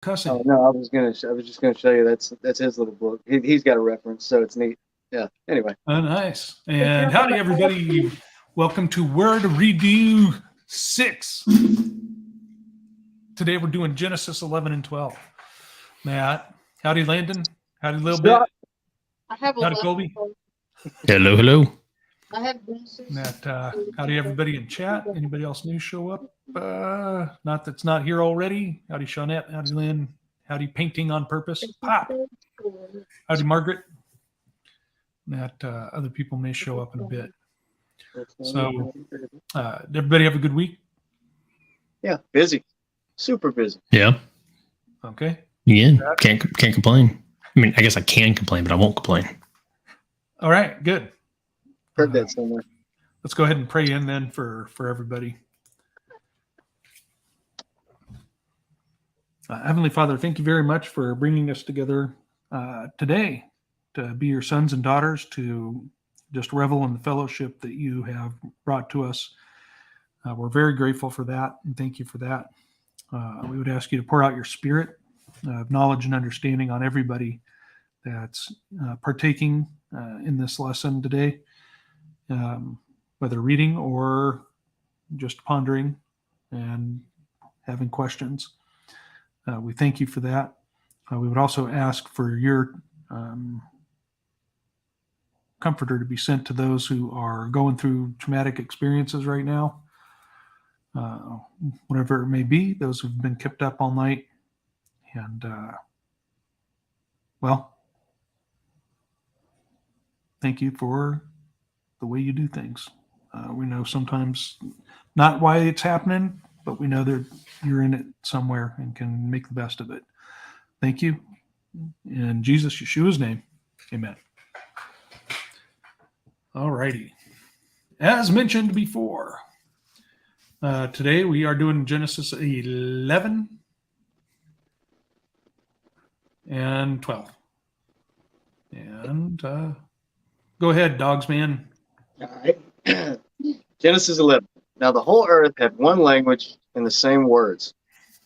cussing. Oh no, I was just gonna show you that's his little book. He's got a reference, so it's neat. Yeah. Anyway. Oh, nice. And howdy, everybody. Welcome to Word Redeux 6. Today we're doing Genesis 11 and 12. Matt, howdy, Landon. Howdy, little bit. Howdy, Colby. Hello, hello. Matt, howdy, everybody in chat. Anybody else new show up? Not that's not here already. Howdy, Shawnette. Howdy, Lynn. Howdy, Painting on Purpose. Pop. Howdy, Margaret. That other people may show up in a bit. So, did everybody have a good week? Yeah, busy, super busy. Yeah. Okay. Yeah. Can't complain. I mean, I guess I can complain, but I won't complain. All right. Good. Heard that somewhere. Let's go ahead and pray in then for everybody. Heavenly Father, thank you very much for bringing us together today to be your sons and daughters, to just revel in the fellowship that you have brought to us. We're very grateful for that, and thank you for that. We would ask you to pour out your spirit of knowledge and understanding on everybody that's partaking in this lesson today, whether reading or just pondering and having questions. We thank you for that. We would also ask for your comforter to be sent to those who are going through traumatic experiences right now, whatever it may be, those who've been kept up all night. And, well, thank you for the way you do things. We know sometimes not why it's happening, but we know that you're in it somewhere and can make the best of it. Thank you. In Jesus Yeshua's name, amen. All righty. As mentioned before, today we are doing Genesis 11 and 12. And go ahead, Dogs Man. All right. Genesis 11. Now the whole earth had one language and the same words.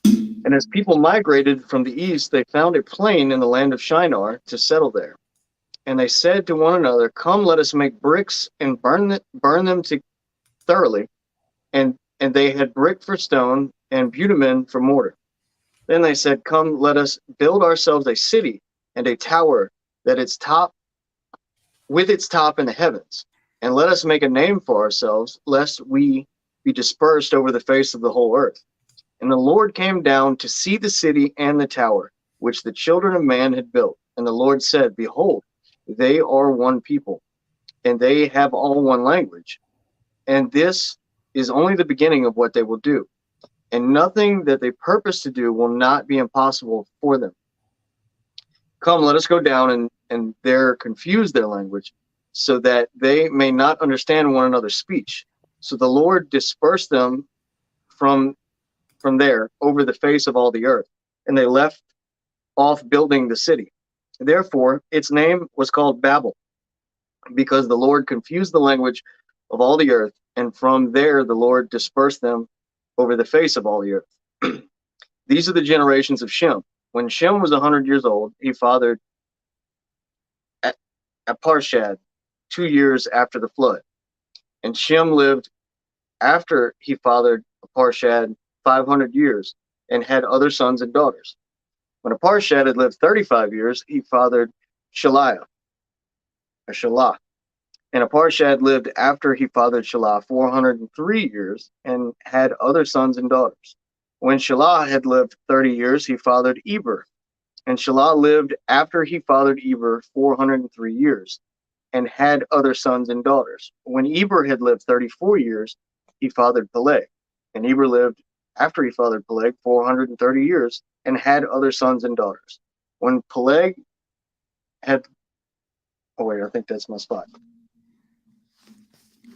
And as people migrated from the east, they found a plain in the land of Shinar to settle there. And they said to one another, "Come, let us make bricks and burn them thoroughly." And they had brick for stone and bitumen for mortar. Then they said, "Come, let us build ourselves a city and a tower that its top in the heavens. And let us make a name for ourselves, lest we be dispersed over the face of the whole earth." And the Lord came down to see the city and the tower, which the children of man had built. And the Lord said, "Behold, they are one people, and they have all one language. And this is only the beginning of what they will do. And nothing that they purpose to do will not be impossible for them. Come, let us go down and there confuse their language, so that they may not understand one another's speech." So the Lord dispersed them from there over the face of all the earth, and they left off building the city. Therefore, its name was called Babel, because the Lord confused the language of all the earth, and from there the Lord dispersed them over the face of all the earth. These are the generations of Shem. When Shem was 100 years old, he fathered Arpachshad 2 years after the flood. And Shem lived after he fathered Arpachshad 500 years and had other sons and daughters. When Arpachshad had lived 35 years, he fathered Shelah. And Arpachshad lived after he fathered Shelah 403 years and had other sons and daughters. When Shelah had lived 30 years, he fathered Eber. And Shelah lived after he fathered Eber 403 years and had other sons and daughters. When Eber had lived 34 years, he fathered Peleg. And Eber lived after he fathered Peleg 430 years and had other sons and daughters. When Peleg had... Oh, wait, I think that's my spot.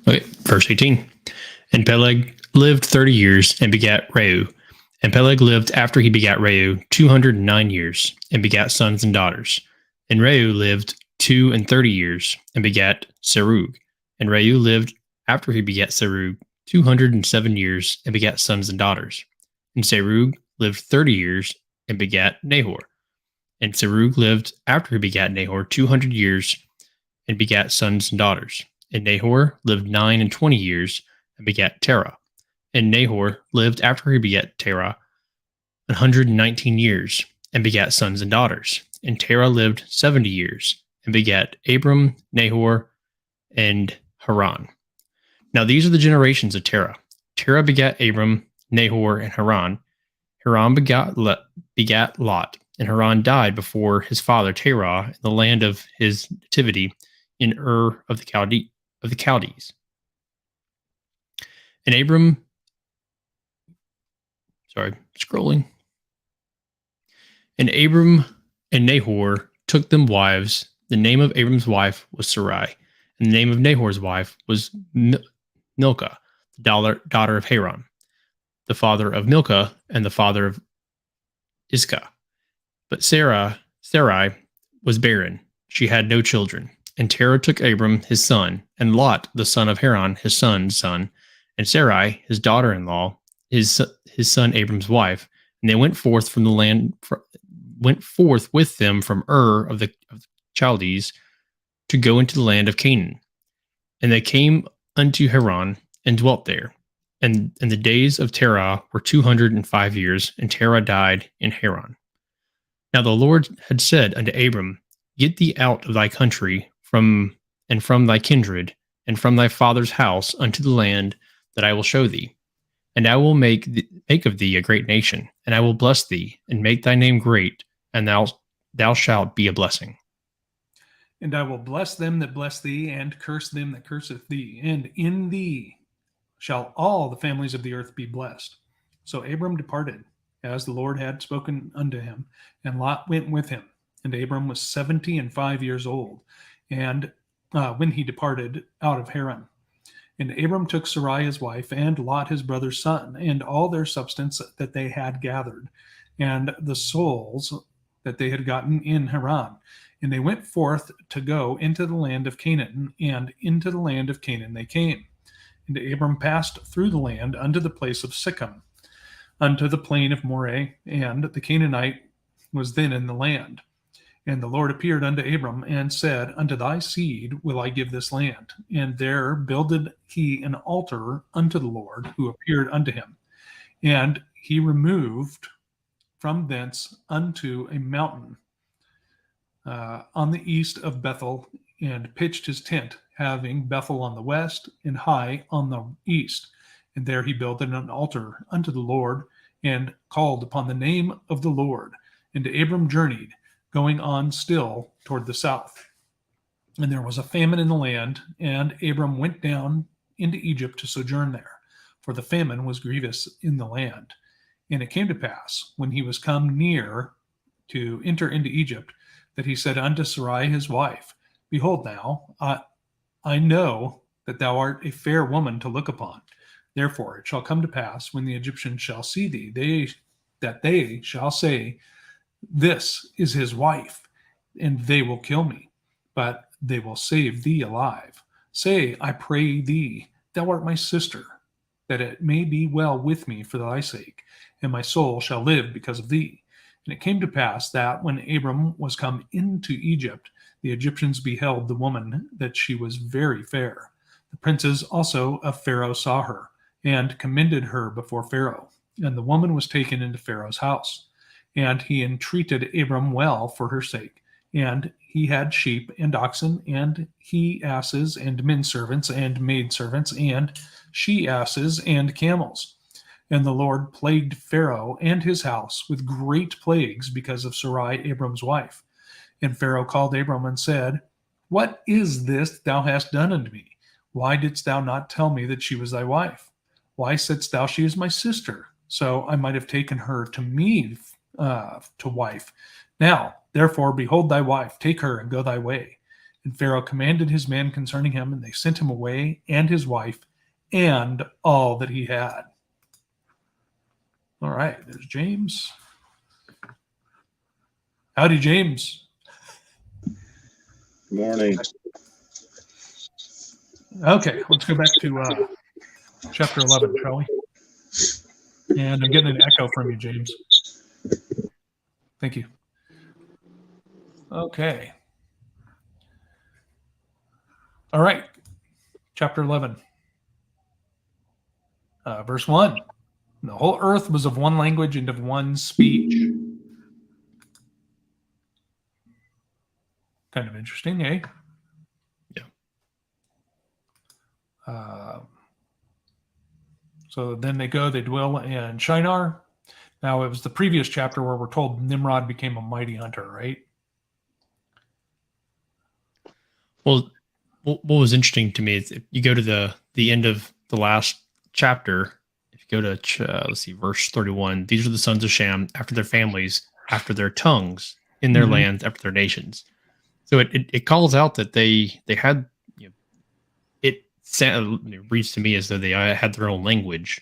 Okay, verse 18. And Peleg lived 30 years and begat Reu. And Peleg lived after he begat Reu 209 years and begat sons and daughters. And Reu lived 32 years and begat Serug. And Reu lived after he begat Serug 207 years and begat sons and daughters. And Serug lived 30 years and begat Nahor. And Serug lived after he begat Nahor 200 years and begat sons and daughters. And Nahor lived 29 years and begat Terah. And Nahor lived after he begat Terah 119 years and begat sons and daughters. And Terah lived 70 years and begat Abram, Nahor, and Haran. Now these are the generations of Terah. Terah begat Abram, Nahor, and Haran. Haran begat Lot, and Haran died before his father Terah in the land of his nativity in Ur of the Chaldees. And Abram, And Abram and Nahor took them wives. The name of Abram's wife was Sarai, and the name of Nahor's wife was Milcah, the daughter of Haran, the father of Milcah and the father of Iscah. But Sarai was barren. She had no children. And Terah took Abram his son, and Lot, the son of Haran, his son's son, and Sarai, his daughter-in-law, his son Abram's wife, and they went forth with them from Ur of the Chaldees to go into the land of Canaan. And they came unto Haran and dwelt there. And the days of Terah were 205 years, and Terah died in Haran. Now the Lord had said unto Abram, Get thee out of thy country, from thy kindred, and from thy father's house unto the land that I will show thee. And I will make of thee a great nation, and I will bless thee, and make thy name great, and thou shalt be a blessing. And I will bless them that bless thee, and curse them that curseth thee. And in thee shall all the families of the earth be blessed. So Abram departed, as the Lord had spoken unto him, and Lot went with him. And Abram was 75 years old, and when he departed out of Haran. And Abram took Sarai his wife, and Lot his brother's son, and all their substance that they had gathered, and the souls that they had gotten in Haran. And they went forth to go into the land of Canaan, and into the land of Canaan they came. And Abram passed through the land unto the place of Sichem, unto the plain of Moreh, and the Canaanite was then in the land. And the Lord appeared unto Abram and said, Unto thy seed will I give this land. And there builded he an altar unto the Lord, who appeared unto him. And he removed from thence unto a mountain on the east of Bethel, and pitched his tent, having Bethel on the west and Hai on the east. And there he builded an altar unto the Lord, and called upon the name of the Lord. And Abram journeyed, going on still toward the south. And there was a famine in the land, and Abram went down into Egypt to sojourn there, for the famine was grievous in the land. And it came to pass, when he was come near to enter into Egypt, that he said unto Sarai his wife, Behold now, I know that thou art a fair woman to look upon. Therefore it shall come to pass, when the Egyptians shall see thee, that they shall say, This is his wife, and they will kill me, but they will save thee alive. Say, I pray thee, thou art my sister, that it may be well with me for thy sake, and my soul shall live because of thee. And it came to pass that when Abram was come into Egypt, the Egyptians beheld the woman, that she was very fair. The princes also of Pharaoh saw her, and commended her before Pharaoh. And the woman was taken into Pharaoh's house. And he entreated Abram well for her sake. And he had sheep and oxen, and he asses, and men servants, and maid servants, and she asses, and camels. And the Lord plagued Pharaoh and his house with great plagues because of Sarai, Abram's wife. And Pharaoh called Abram and said, What is this thou hast done unto me? Why didst thou not tell me that she was thy wife? Why saidst thou, She is my sister? So I might have taken her to me to wife. Now, therefore, behold thy wife, take her and go thy way. And Pharaoh commanded his men concerning him, and they sent him away, and his wife, and all that he had. All right, there's James. Howdy, James. Good morning. Okay, let's go back to chapter 11, shall we? And I'm getting an echo from you, James. Thank you. Okay. All right. Chapter 11. Verse 1. The whole earth was of one language and of one speech. Kind of interesting, eh? Yeah. So then they dwell in Shinar. Now, it was the previous chapter where we're told Nimrod became a mighty hunter, right? Well, what was interesting to me is if you go to the end of the last chapter, if you go to let's see, verse 31, these are the sons of Shem after their families, after their tongues, in their lands, after their nations. So it calls out that they had, it reads to me as though they had their own language,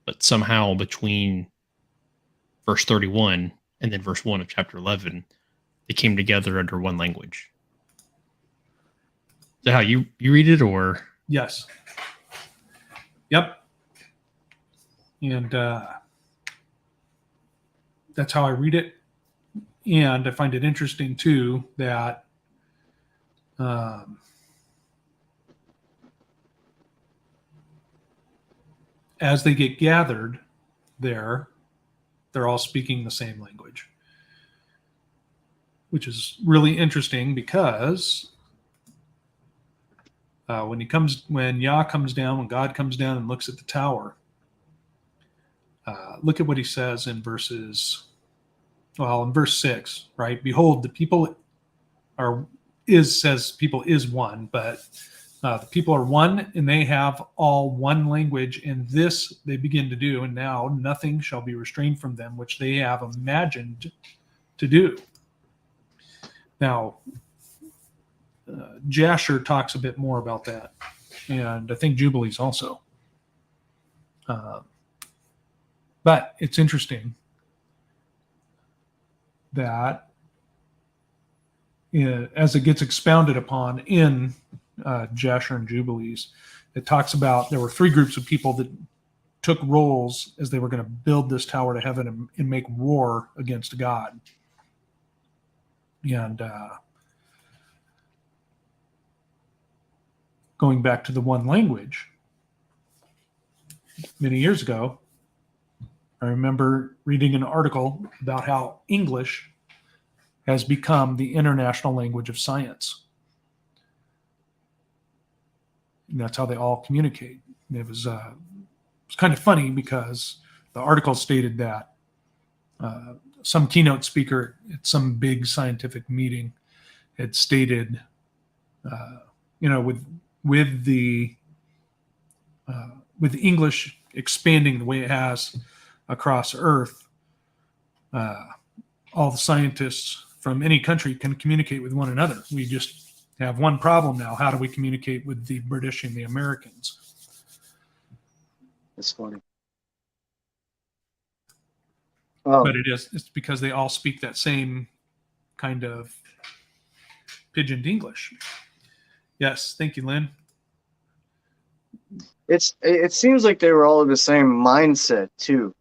but somehow between verse 31 and then verse 1 of chapter 11, they came together under one language. Is that how you read it, or? Yes. Yep. And that's how I read it. And I find it interesting, too, that as they get gathered there, they're all speaking the same language, which is really interesting because when Yah comes down, when God comes down and looks at the tower, look at what he says in verse 6, right? Behold, the people says people is one, but the people are one and they have all one language, and this they begin to do, and now nothing shall be restrained from them which they have imagined to do. Now, Jasher talks a bit more about that, and I think Jubilees also. But it's interesting that as it gets expounded upon in Jasher and Jubilees, it talks about there were three groups of people that took roles as they were going to build this tower to heaven and make war against God. And going back to the one language, many years ago, I remember reading an article about how English has become the international language of science. And that's how they all communicate. And it was kind of funny because the article stated that some keynote speaker at some big scientific meeting had stated, with English expanding the way it has across Earth, all the scientists from any country can communicate with one another. We just have one problem now. How do we communicate with the British and the Americans? That's funny. But it's because they all speak that same kind of pidgined English. Yes, thank you, Lynn. It seems like they were all of the same mindset too,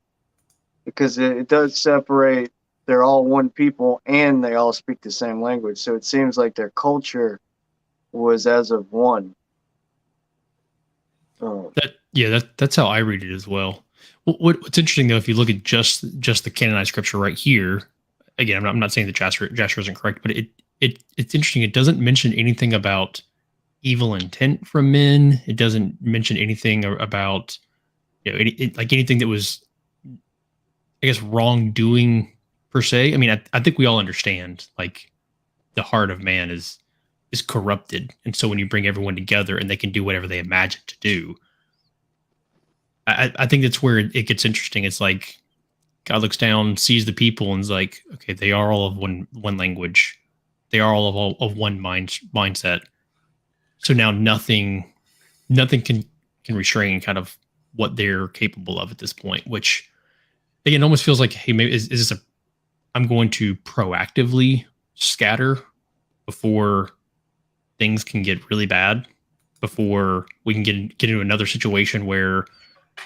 because it does separate. They're all one people and they all speak the same language. So it seems like their culture was as of one. That's how I read it as well. What's interesting though, if you look at just the canonized scripture right here, again, I'm not saying that Jasher isn't correct, but it's interesting. It doesn't mention anything about evil intent from men. It doesn't mention anything about like anything that was, I guess, wrongdoing per se. I mean, I think we all understand like the heart of man is corrupted, and so when you bring everyone together and they can do whatever they imagine to do, I think that's where it gets interesting. It's like God looks down, sees the people, and is like, okay, they are all of one language. They are all of one mindset. So now nothing can restrain kind of what they're capable of at this point, which again almost feels like, hey, maybe is this I'm going to proactively scatter before things can get really bad, before we can get into another situation where,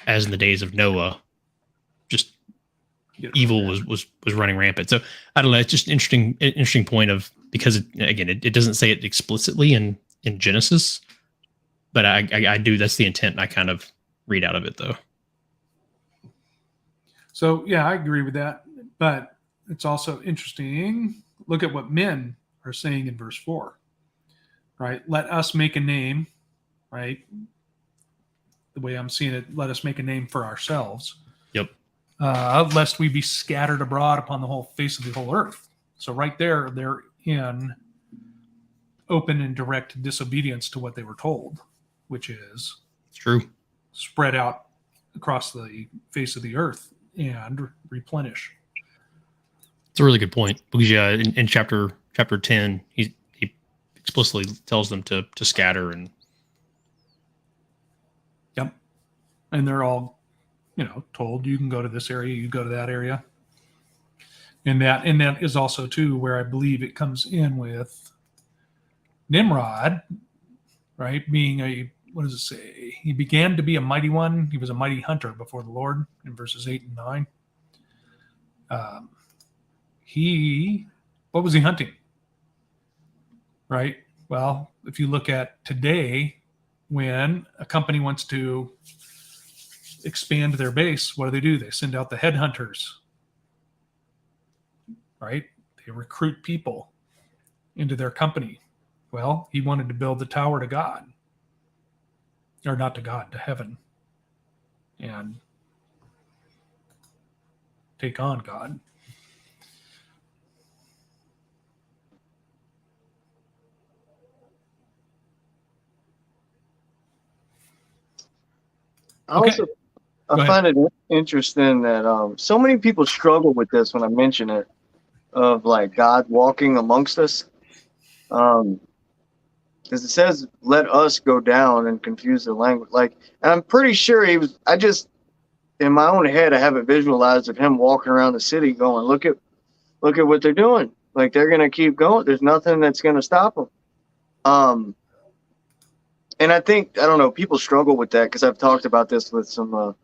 as in the days of Noah, just evil was running rampant. So I don't know. It's just interesting point of, because it doesn't say it explicitly in Genesis, but I do. That's the intent I kind of read out of it, though. So yeah, I agree with that. But it's also interesting. Look at what men are saying in verse 4. Right? Let us make a name, right? The way I'm seeing it, let us make a name for ourselves. Yep. Lest we be scattered abroad upon the whole face of the whole earth. So right there, they're in open and direct disobedience to what they were told, which is It's true. Spread out across the face of the earth and replenish. It's a really good point, because in chapter 10, he explicitly tells them to scatter. And yep, and they're all, told you can go to this area, you go to that area, and that is also too where I believe it comes in with Nimrod, right? Being what does it say? He began to be a mighty one. He was a mighty hunter before the Lord in verses 8 and 9. What was he hunting? Right? Well, if you look at today, when a company wants to expand their base, what do? They send out the headhunters, right? They recruit people into their company. Well, he wanted to build the tower to God, or not to God, to heaven, and take on God. I find it interesting that so many people struggle with this when I mention it, of like God walking amongst us. Because it says, let us go down and confuse the language. Like, and I'm pretty sure I just, in my own head, I have it visualized of him walking around the city going, look at what they're doing. Like, they're going to keep going. There's nothing that's going to stop them. And I think, I don't know, people struggle with that, because I've talked about this with some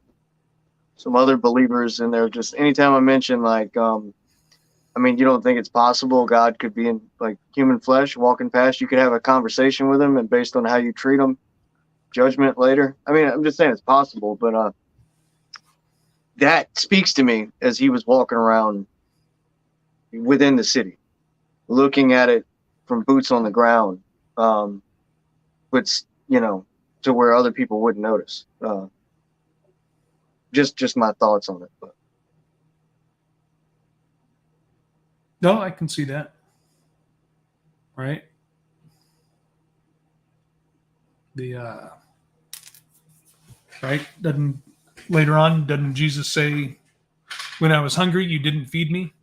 other believers, and they're just, anytime I mention like, you don't think it's possible God could be in like human flesh walking past? You could have a conversation with him, and based on how you treat him, judgment later. I'm just saying it's possible, but that speaks to me as he was walking around within the city, looking at it from boots on the ground, but to where other people wouldn't notice. Just my thoughts on it. But. No, I can see that. Right? Doesn't Jesus say, when I was hungry, you didn't feed me?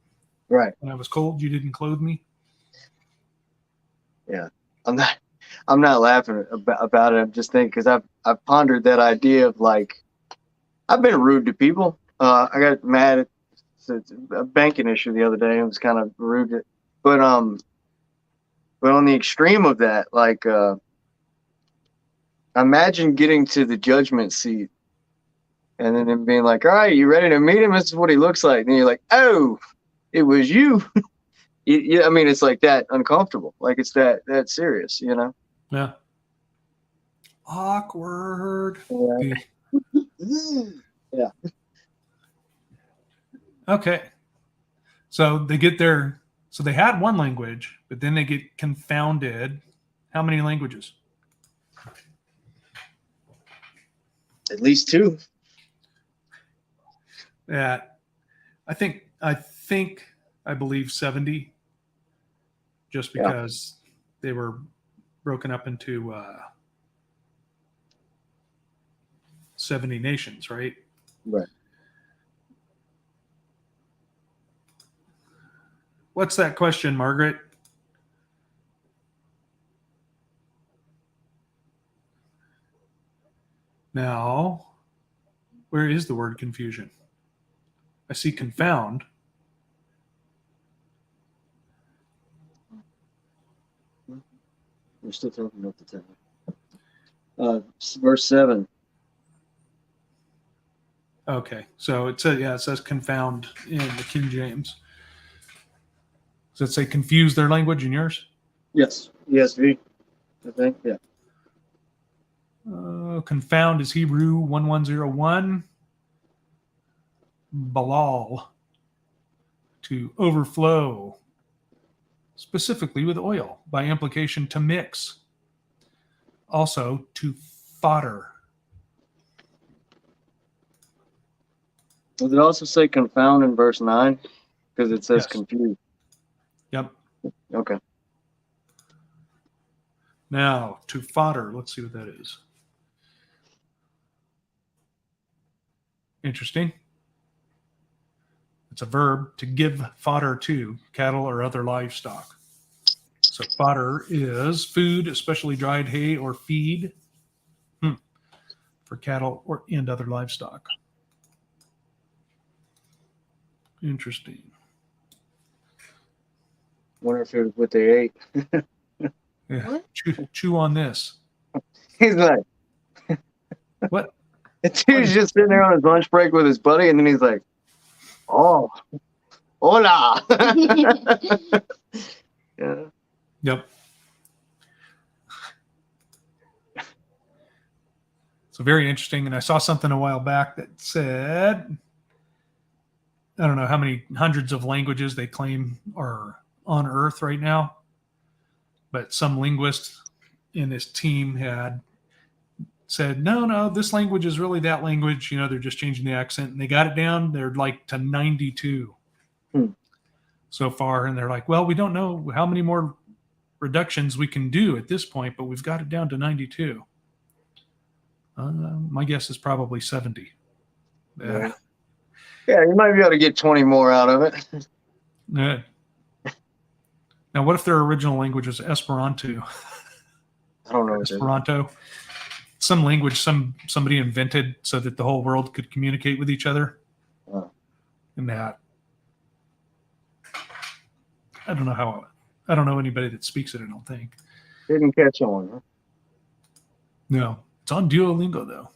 Right. When I was cold, you didn't clothe me? Yeah. I'm not laughing about it. I'm just thinking, because I've pondered that idea of like, I've been rude to people. I got mad at a banking issue the other day. I was kind of rude, but on the extreme of that, like, imagine getting to the judgment seat, and then him being like, "All right, you ready to meet him? This is what he looks like." And you're like, "Oh, it was you." It's like that uncomfortable. Like, it's that serious, Yeah. Awkward. Yeah. Yeah. Okay. So they get there. So they had one language, but then they get confounded. How many languages? At least two. Yeah. I believe 70, just because they were broken up into 70 nations, right? Right. What's that question, Margaret? Now, where is the word confusion? I see confound. We're still talking about the time. Verse 7. Okay, so it says confound in the King James. Does it say confuse their language in yours? Yes. ESV, I think. Yeah. Confound is Hebrew 1101. Balal, to overflow, specifically with oil, by implication to mix. Also to fodder. Does it also say confound in verse 9? Because it says Yes. confused. Yep. Okay. Now, to fodder, let's see what that is. Interesting. It's a verb, to give fodder to cattle or other livestock. So fodder is food, especially dried hay or feed for cattle and other livestock. Interesting. Wonder if it was what they ate. Yeah. What? Chew on this. He's like, What? the dude's just sitting there on his lunch break with his buddy, and then he's like, oh, hola. Yeah. Yep. So very interesting. And I saw something a while back that said, I don't know how many hundreds of languages they claim are on Earth right now, but some linguist in this team had said, no, this language is really that language. You know, they're just changing the accent, and they got it down. They're like to 92 so far. And they're like, well, we don't know how many more reductions we can do at this point, but we've got it down to 92. My guess is probably 70. Yeah, you might be able to get 20 more out of it. Now, what if their original language was Esperanto? I don't know. Esperanto, some language somebody invented so that the whole world could communicate with each other. Oh. And that, I don't know anybody that speaks it. I don't think. Didn't catch on, huh? No, it's on Duolingo though.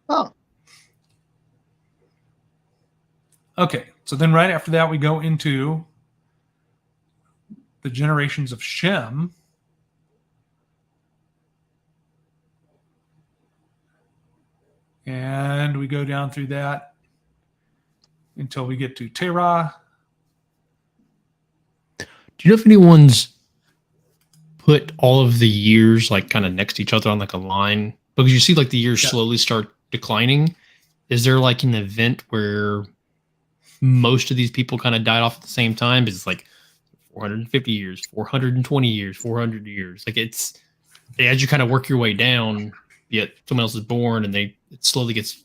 Oh. Okay, so then right after that we go into the generations of Shem. And we go down through that until we get to Terah. Do you know if anyone's put all of the years like kind of next to each other on like a line? Because you see like the years slowly start declining. Is there like an event where most of these people kind of died off at the same time? It's like 450 years, 420 years, 400 years. Like it's as you kind of work your way down, yet someone else is born and it slowly gets.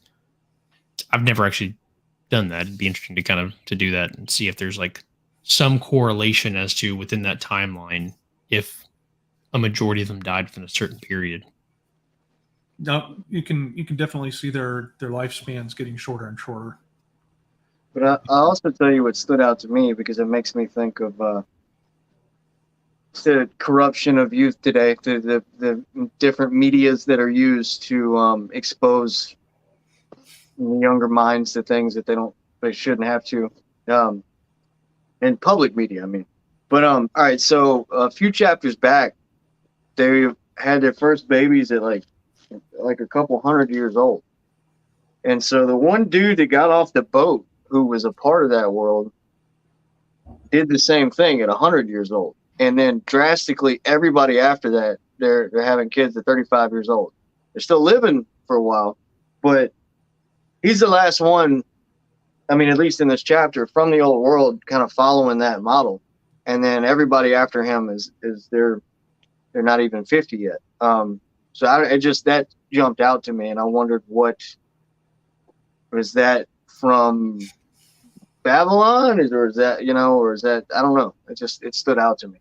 I've never actually done that. It'd be interesting to kind of to do that and see if there's like some correlation as to within that timeline if a majority of them died within a certain period. No, you can definitely see their lifespans getting shorter and shorter. But I'll also tell you what stood out to me because it makes me think of the corruption of youth today, the different medias that are used to expose younger minds to things that they shouldn't have to, in public media, I mean. But all right, so a few chapters back, they had their first babies at like a couple 100 years old. And so the one dude that got off the boat, who was a part of that world, did the same thing at 100 years old. And then drastically, everybody after that, they're having kids at 35 years old. They're still living for a while, but he's the last one, I mean, at least in this chapter, from the old world, kind of following that model. And then everybody after him is they're not even 50 yet. So that jumped out to me, and I wondered what was that from Babylon, or is that I don't know. It stood out to me.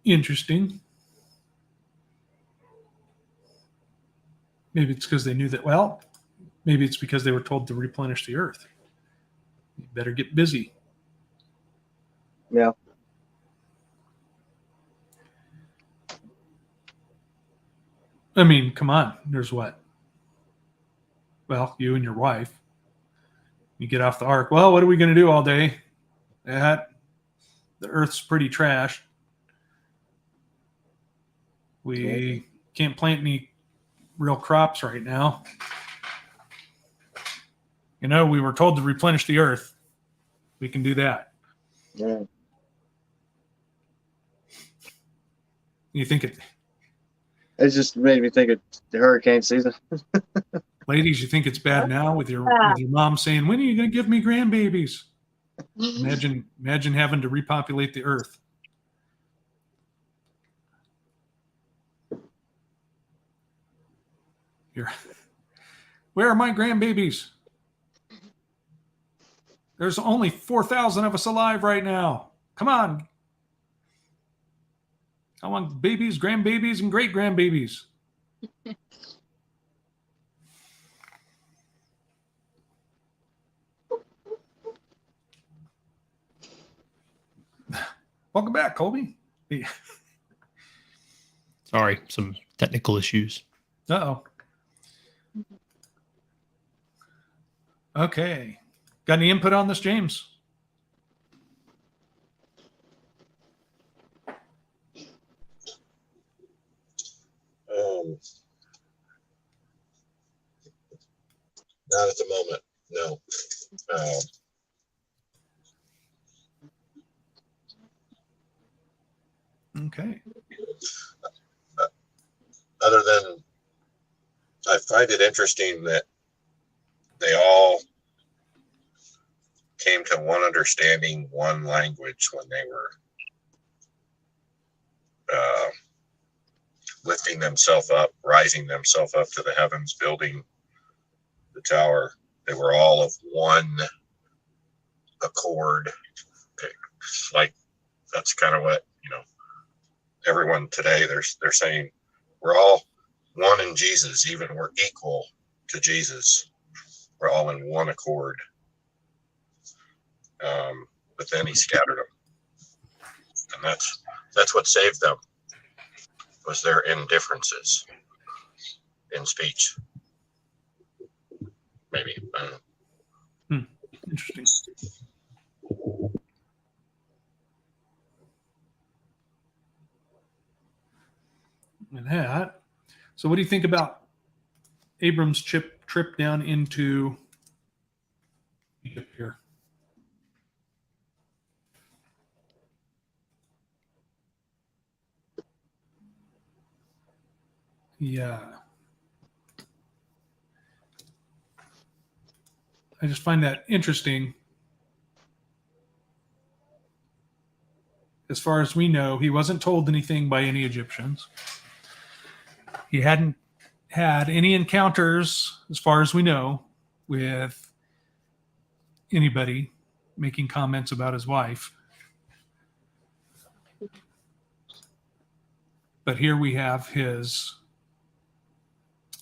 Interesting. Maybe it's because they knew that. Well, maybe it's because they were told to replenish the earth. You better get busy. Yeah. I mean, come on. There's what? Well, you and your wife. You get off the ark. Well, what are we going to do all day? The earth's pretty trashed. We can't plant any real crops right now. We were told to replenish the earth. We can do that. Yeah. You think it, It just made me think of the hurricane season. ladies? You think it's bad now with your mom saying, "When are you going to give me grandbabies?" Imagine having to repopulate the earth. Where are my grandbabies? There's only 4,000 of us alive right now. Come on. I want babies, grandbabies, and great grandbabies. Welcome back, Colby. Sorry, some technical issues. Uh-oh. Okay. Got any input on this, James? Not at the moment, no. Okay. Other than I find it interesting that they all came to one understanding, one language when they were lifting themselves up, rising themselves up to the heavens, building the tower. They were all of one accord. Like that's kind of what everyone today they're saying we're all one in Jesus, even we're equal to Jesus. We're all in one accord. But then he scattered them, and that's what saved them was their indifferences in speech. Maybe. Interesting. And that. So, what do you think about Abram's trip down into Egypt here? Yeah. I just find that interesting. As far as we know, he wasn't told anything by any Egyptians. He hadn't had any encounters, as far as we know, with anybody making comments about his wife. But here we have his,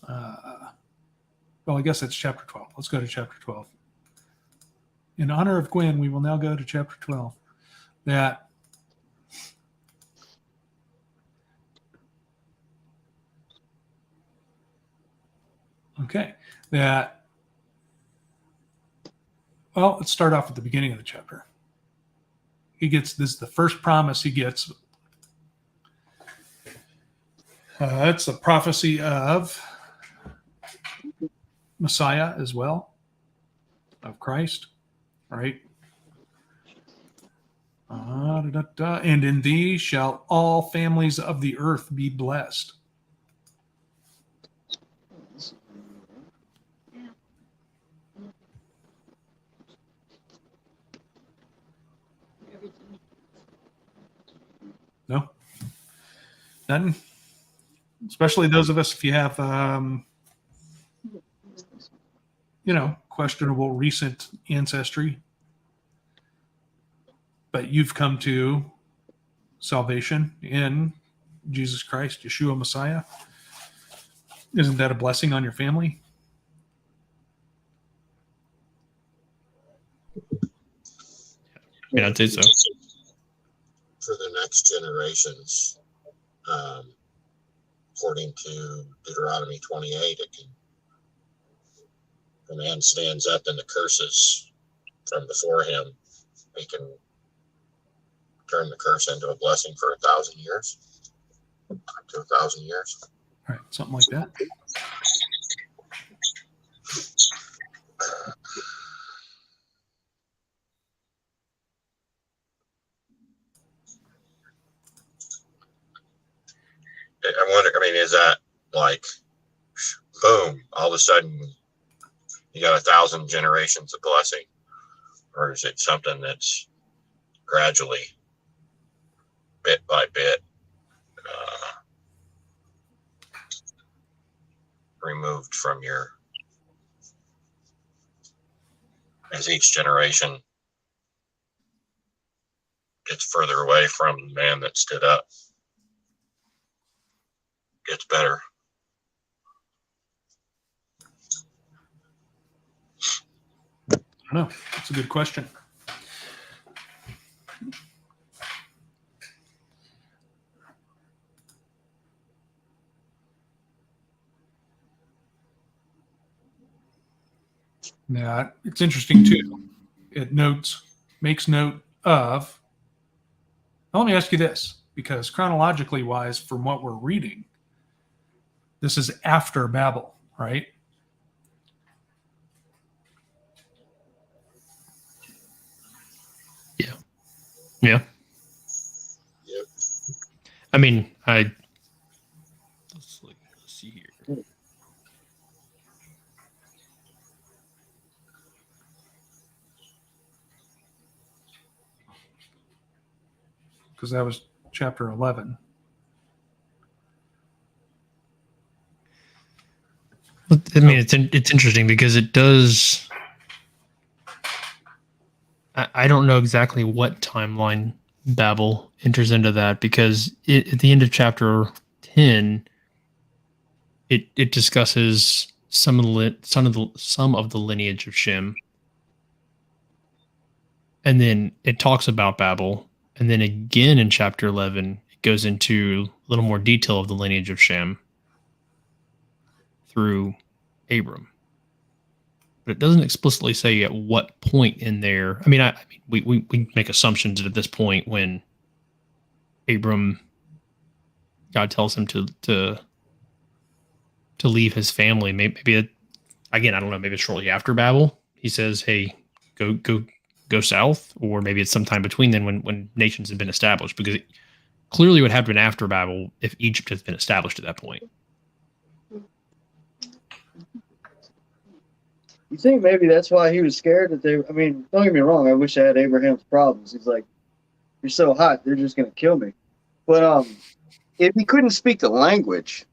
well, I guess that's chapter 12. Let's go to chapter 12. In honor of Gwen, we will now go to chapter 12. Well, let's start off at the beginning of the chapter. This is the first promise he gets. It's a prophecy of Messiah as well, of Christ, right? And in thee shall all families of the earth be blessed. No? None? Especially those of us, if you have, questionable recent ancestry, but you've come to salvation in Jesus Christ, Yeshua Messiah. Isn't that a blessing on your family? Yeah, I'd say so. For the next generations, according to Deuteronomy 28, it can, if a man stands up and the curses from before him, he can turn the curse into a blessing for 1,000 years, up to 1,000 years. All right, something like that. I wonder, I mean, is that like, boom, all of a sudden you got 1,000 generations of blessing? Or is it something that's gradually, bit by bit, removed from your, as each generation gets further away from the man that stood up, gets better? I don't know. That's a good question. Yeah, it's interesting too. It makes note of. Now, let me ask you this, because chronologically wise, from what we're reading, this is after Babel, right? Yeah. Yeah. Yep. I mean, let's see here. Because that was chapter 11. I mean, it's interesting because it does. I don't know exactly what timeline Babel enters into that, because at the end of chapter 10, it discusses some of the lineage of Shem, and then it talks about Babel, and then again in chapter 11 it goes into a little more detail of the lineage of Shem through Abram, but it doesn't explicitly say at what point in there. I mean, we make assumptions at this point when Abram, God tells him to leave his family. Maybe again, I don't know. Maybe it's shortly after Babel. He says, "Hey, go south," or maybe it's sometime between then when nations have been established. Because it clearly would have been after Babel if Egypt has been established at that point. You think maybe that's why he was scared that they? I mean, don't get me wrong. I wish I had Abraham's problems. He's like, "You're so hot, they're just gonna kill me." But if he couldn't speak the language,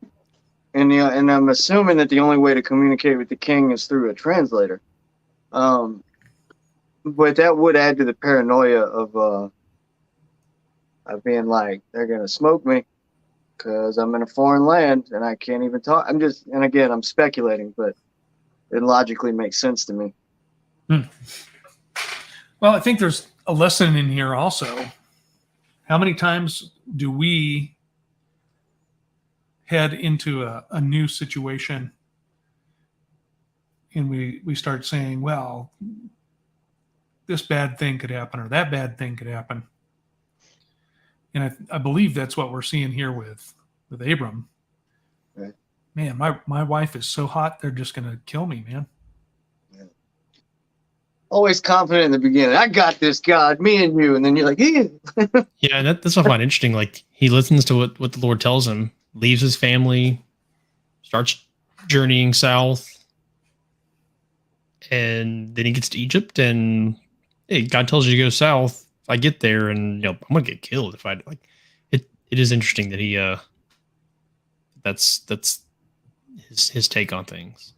and I'm assuming that the only way to communicate with the king is through a translator, but that would add to the paranoia of being like, they're gonna smoke me because I'm in a foreign land and I can't even talk. And again, I'm speculating, but it logically makes sense to me. Well, I think there's a lesson in here also. How many times do we head into a new situation and we start saying, well, this bad thing could happen or that bad thing could happen? And I believe that's what we're seeing here with Abram. Right. Man, my wife is so hot, they're just going to kill me, man. Yeah. Always confident in the beginning. I got this, God, me and you. And then you're like, yeah. Yeah, and that's what I find interesting. Like, he listens to what the Lord tells him, leaves his family, starts journeying south, and then he gets to Egypt, and hey, God tells you to go south. If I get there, and I'm gonna get killed if I like. It is interesting that he that's his take on things.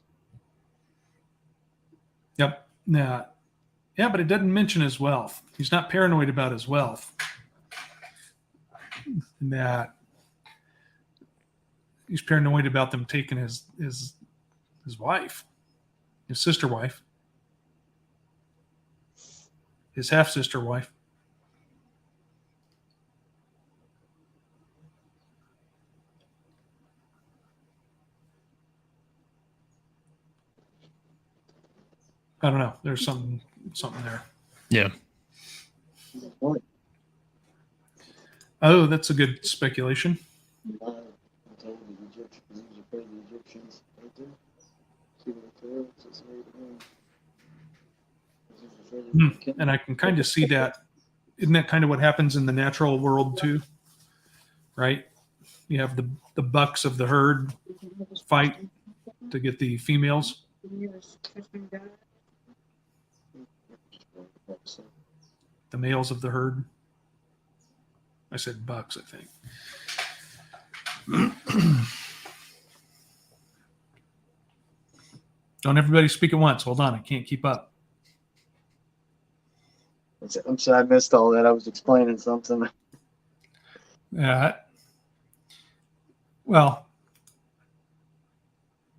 Yep. Yeah, but it doesn't mention his wealth. He's not paranoid about his wealth. That he's paranoid about them taking his wife, his sister wife, his half sister wife. I don't know. There's something there. Yeah. Point. Oh, that's a good speculation. I told the Egyptians, he was afraid of the Egyptians. Right there. See what Pharaoh says to Abraham. He was afraid of them. And I can kind of see that. Isn't that kind of what happens in the natural world too? Right? You have the bucks of the herd fight to get the females. The males of the herd. I said bucks, I think. Don't everybody speak at once. Hold on, I can't keep up. I'm sorry, I missed all that. I was explaining something. Well,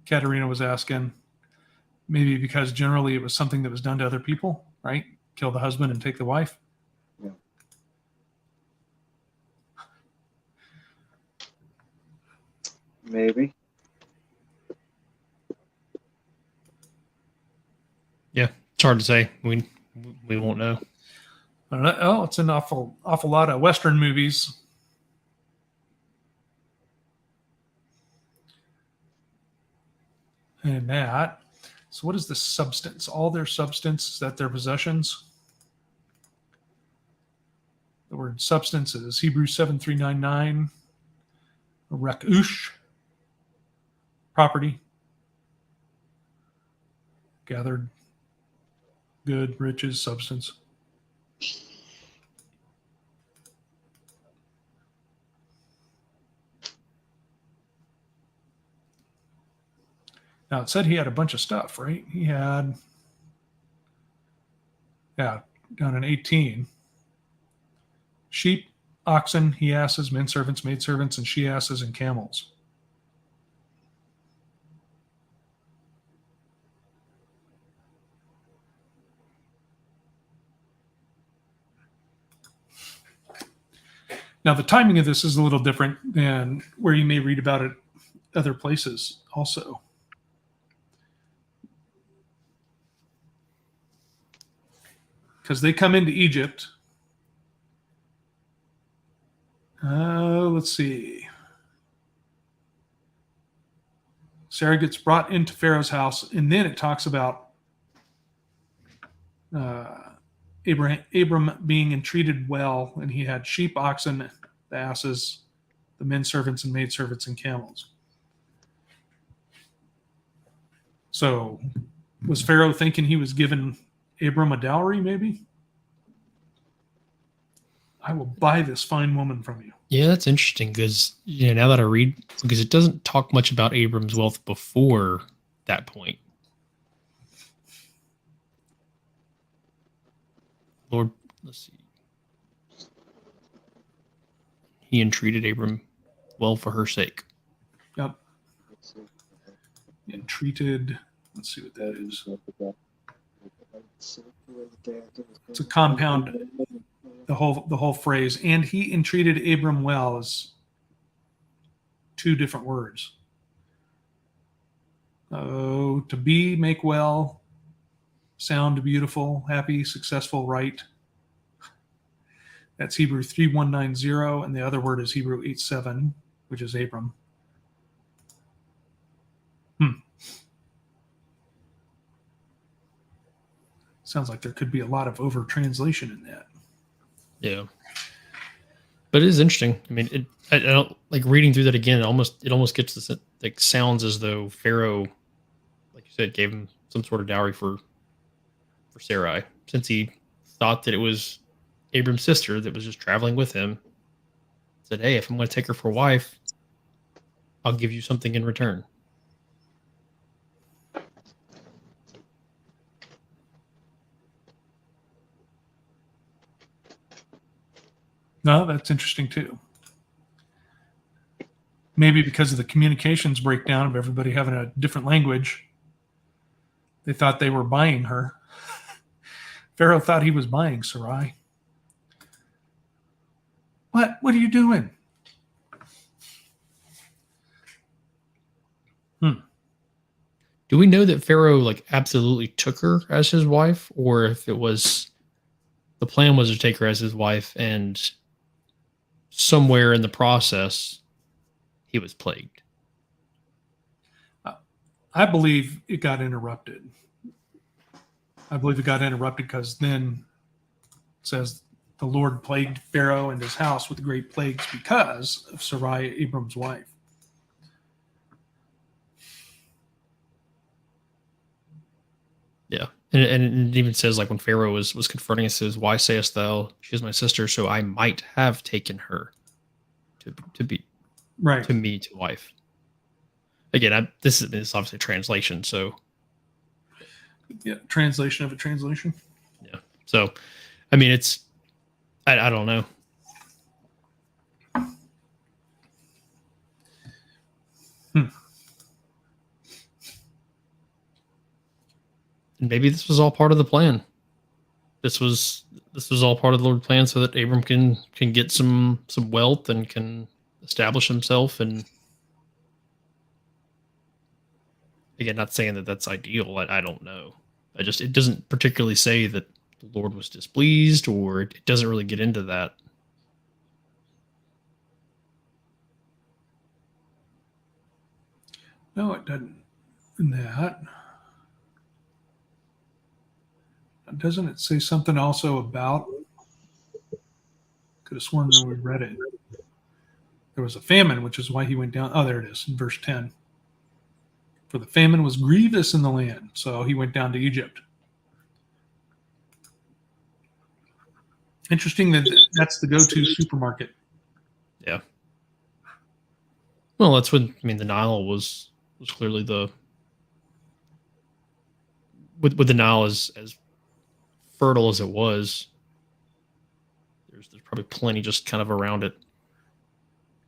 Katerina was asking, maybe because generally it was something that was done to other people, right? Kill the husband and take the wife. Yeah. Maybe. Yeah. It's hard to say. We won't know. I don't know. Oh, it's an awful lot of Western movies. And that. So what is the substance? All their substance, is that their possessions? The word substance is Hebrews 7399. Rekush. Property. Gathered. Good, riches, substance. Now it said he had a bunch of stuff, right? He had, down in 18, sheep, oxen, he asses, men servants, maid servants, and she asses and camels. Now the timing of this is a little different than where you may read about it other places also. Because they come into Egypt. Let's see. Sarah gets brought into Pharaoh's house, and then it talks about Abram being entreated well, and he had sheep, oxen, the asses, the men servants and maid servants, and camels. So, was Pharaoh thinking he was giving Abram a dowry, maybe? I will buy this fine woman from you. Yeah, that's interesting because now that I read, because it doesn't talk much about Abram's wealth before that point. Lord, let's see. He entreated Abram well for her sake. Yep. Entreated. Let's see what that is. It's a compound. The whole phrase, and he entreated Abram well, is two different words. Oh, to be, make well, sound beautiful, happy, successful, right. That's Hebrew 3190, and the other word is Hebrew 87, which is Abram. Sounds like there could be a lot of over translation in that. Yeah, but it is interesting. I mean, I don't like reading through that again. It almost gets this, like, sounds as though Pharaoh, like you said, gave him some sort of dowry for Sarai, since he thought that it was Abram's sister that was just traveling with him. Said, "Hey, if I'm going to take her for a wife, I'll give you something in return." No, that's interesting too. Maybe because of the communications breakdown of everybody having a different language, they thought they were buying her. Pharaoh thought he was buying Sarai. What are you doing? Do we know that Pharaoh like absolutely took her as his wife, or if it was the plan was to take her as his wife, and somewhere in the process he was plagued? I believe it got interrupted. I believe it got interrupted because then it says the Lord plagued Pharaoh and his house with great plagues because of Sarai, Abram's wife. Yeah. And it even says like when Pharaoh was confronting us, it says, "Why sayest thou she is my sister? So I might have taken her to be Right. to me to wife." Again, this is obviously a translation, so Yeah. Translation of a translation. yeah. So, I mean, it's I don't know. And maybe this was all part of the plan. This was all part of the Lord's plan so that Abram can get some wealth and can establish himself. And again, not saying that that's ideal. I don't know. It doesn't particularly say that the Lord was displeased, or it doesn't really get into that. No, it doesn't. In that. Doesn't it say something also about? Could have sworn that we read it. There was a famine, which is why he went down. Oh, there it is in verse 10. For the famine was grievous in the land, so he went down to Egypt. Interesting that that's the go-to supermarket. Yeah. Well, that's when the Nile was clearly the with the Nile as fertile as it was. There's probably plenty just kind of around it.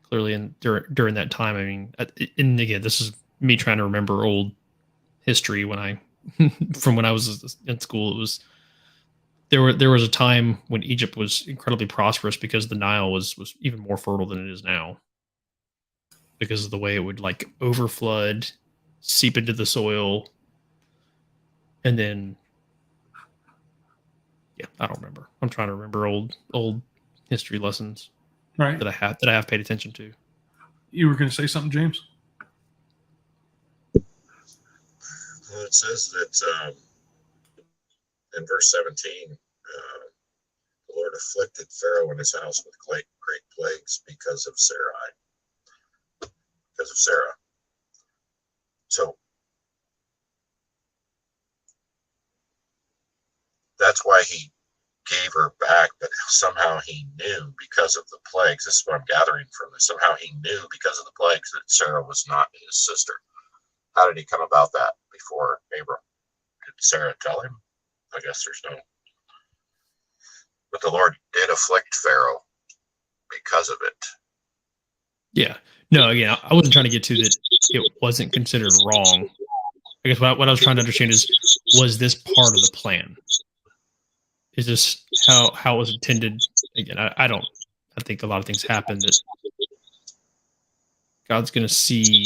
Clearly, during that time, I mean, and again, this is me trying to remember old history from when I was in school. It was there was a time when Egypt was incredibly prosperous because the Nile was even more fertile than it is now, because of the way it would like overflood, seep into the soil, and then yeah, I don't remember. I'm trying to remember old history lessons Right. that I have paid attention to. You were going to say something, James? Well, it says that in verse 17, the Lord afflicted Pharaoh and his house with great plagues because of Sarai, because of Sarah. So that's why he gave her back, but somehow he knew because of the plagues. This is what I'm gathering from this. Somehow he knew because of the plagues that Sarah was not his sister. How did he come about that before Abram? Did Sarah tell him? I guess there's no. But the Lord did afflict Pharaoh because of it. Yeah. No, again, I wasn't trying to get to that it wasn't considered wrong. I guess what I was trying to understand is, was this part of the plan? Is this how it was intended? Again, I think a lot of things happen that God's going to see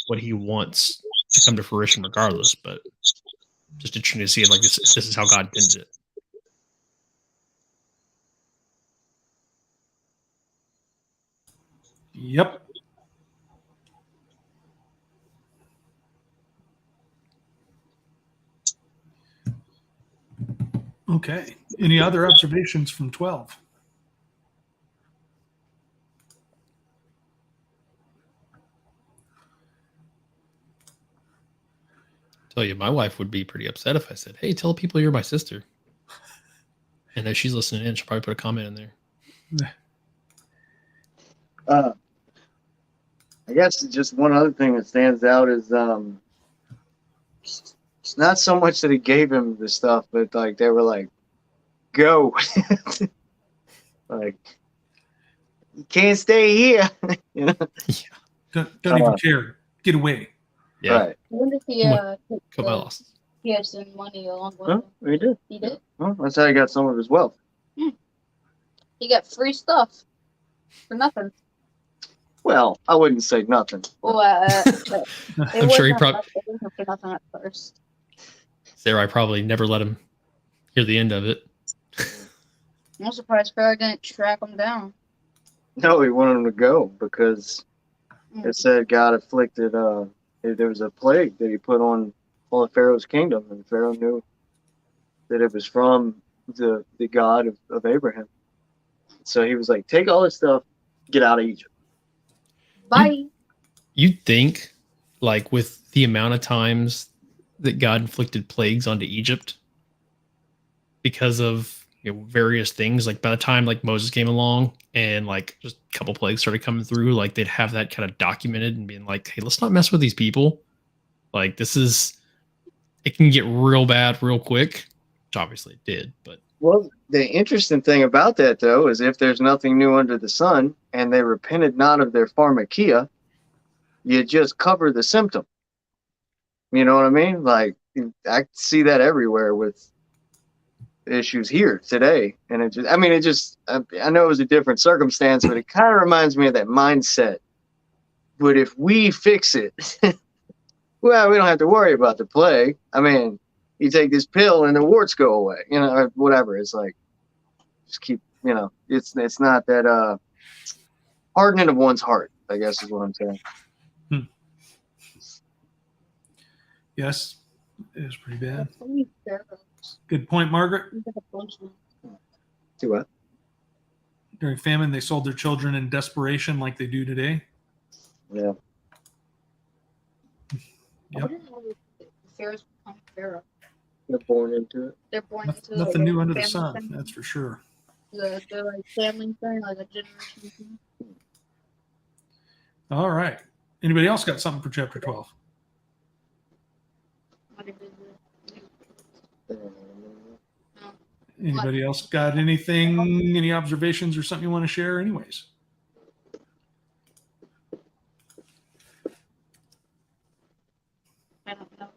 what he wants to come to fruition regardless, but just interesting to see it like this is how God intended it. Yep. Okay. Any other observations from 12? Tell you, my wife would be pretty upset if I said, "Hey, tell people you're my sister." And if she's listening in, she'll probably put a comment in there. I guess just one other thing that stands out is it's not so much that he gave him the stuff, but like they were like, "Go," like you can't stay here, you know. Don't even care. Get away. Yeah. Right. I wonder if he Cut my loss. he had some money along with Huh? him. He did. He did. Well, that's how he got some of his wealth. He got free stuff for nothing. Well, I wouldn't say nothing. Well, I'm sure he probably it wasn't for nothing at first. Sarai probably never let him hear the end of it. I'm surprised Pharaoh didn't track him down. No, he wanted him to go because Mm. it said God afflicted. There was a plague that he put on all of Pharaoh's kingdom, and Pharaoh knew that it was from the God of Abraham. So he was like, "Take all this stuff, get out of Egypt." Bye. You'd think, like, with the amount of times that God inflicted plagues onto Egypt because of various things, like by the time like Moses came along and like just a couple plagues started coming through, like they'd have that kind of documented and being like, hey, let's not mess with these people. Like it can get real bad real quick, which obviously it did, but Well, the interesting thing about that, though, is if there's nothing new under the sun and they repented not of their pharmakia, you just cover the symptom. You know what I mean? Like, I see that everywhere with issues here today. And I know it was a different circumstance, but it kind of reminds me of that mindset. But if we fix it, well, we don't have to worry about the plague. I mean, you take this pill and the warts go away, or whatever. It's like, just keep, it's not that hardening of one's heart, I guess is what I'm saying. Yes, it is pretty bad. So many pharaohs. Good point, Margaret. There's a bunch of them. Do what? During famine, they sold their children in desperation like they do today. Yeah. Yep. I didn't know the pharaohs become pharaoh. They're born into it. They're born into Nothing new under the family sun, thing. that's for sure. The like family thing, like a generation thing. All right. Anybody else got something for chapter 12? What did they do? Anybody else got anything, any observations or something you want to share anyways? I don't know.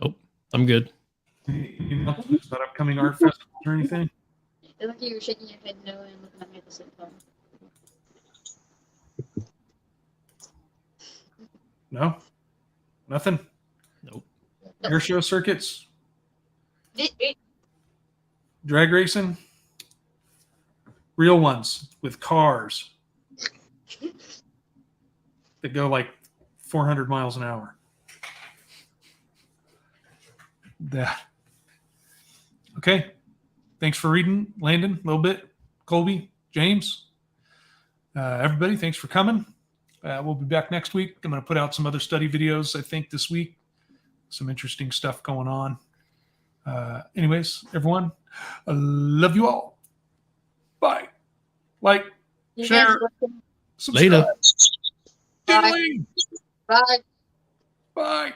nope, I'm good. Anything else about upcoming art festivals or anything? It's like you were shaking your head no and looking at me at the same time. No? Nothing? Nope. Air show circuits? It, Drag racing? Real ones with cars that go like 400 miles an hour. That. Okay. Thanks for reading, Landon, a little bit. Colby, James, everybody, thanks for coming. We'll be back next week. I'm going to put out some other study videos, I think, this week. Some interesting stuff going on. Anyways, everyone, I love you all. Bye. Like, you share, guys listen. subscribe. Later. Bye. Diddly. Bye. Bye.